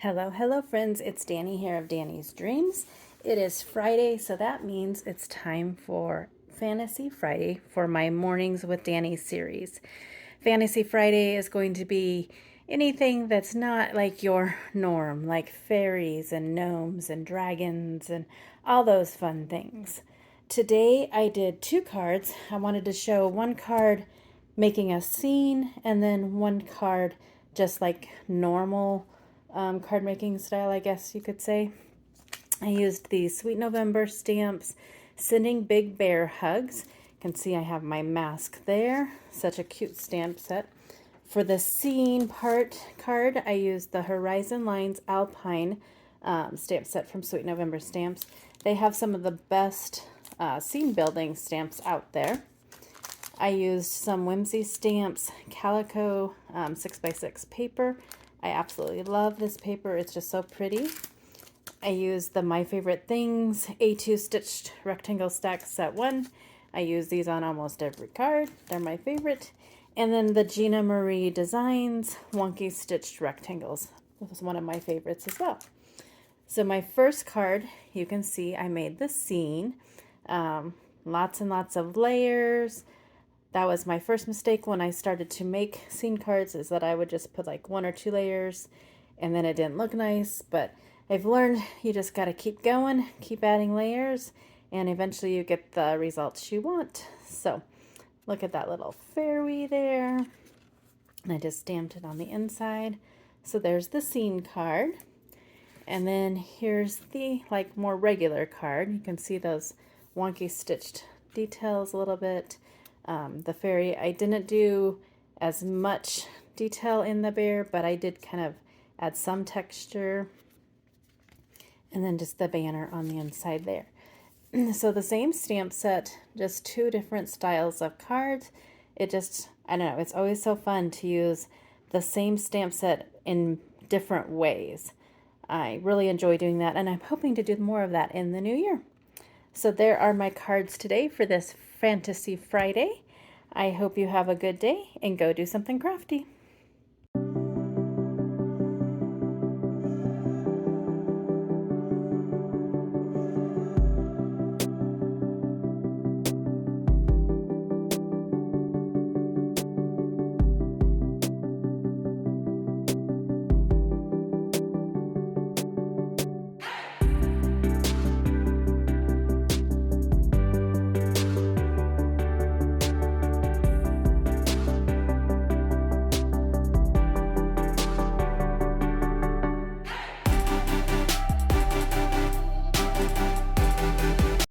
Hello, hello friends, it's Danny here of Danny's Dreams. It is Friday, so that means it's time for Fantasy Friday for my Mornings with Danny series. Fantasy Friday is going to be anything that's not like your norm, like fairies and gnomes and dragons and all those fun things. Today I did two cards. I wanted to show one card making a scene and then one card just like normal card making style, I guess you could say. I used these Sweet November stamps, sending big bear hugs. You can see I have my mask there. Such a cute stamp set. For the scene part card, I used the Horizon Lines Alpine stamp set from Sweet November Stamps. They have some of the best scene building stamps out there. I used some Whimsy Stamps Calico 6x6 paper. I absolutely love this paper. It's just so pretty. I used the My Favorite Things A2 Stitched Rectangle Stack Set 1. I use these on almost every card. They're my favorite. And then the Gina Marie Designs Wonky Stitched Rectangles. This was one of my favorites as well. So my first card, you can see I made the scene. Lots and lots of layers. That was my first mistake when I started to make scene cards, is that I would just put like one or two layers and then it didn't look nice. But I've learned you just got to keep going, keep adding layers, and eventually you get the results you want. So look at that little fairy there. And I just stamped it on the inside. So there's the scene card. And then here's the like more regular card. You can see those wonky stitched details a little bit. The fairy, I didn't do as much detail in the bear, but I did kind of add some texture. And then just the banner on the inside there. So the same stamp set, just two different styles of cards. It just, I don't know, it's always so fun to use the same stamp set in different ways. I really enjoy doing that, and I'm hoping to do more of that in the new year. So there are my cards today for this Fantasy Friday. I hope you have a good day and go do something crafty.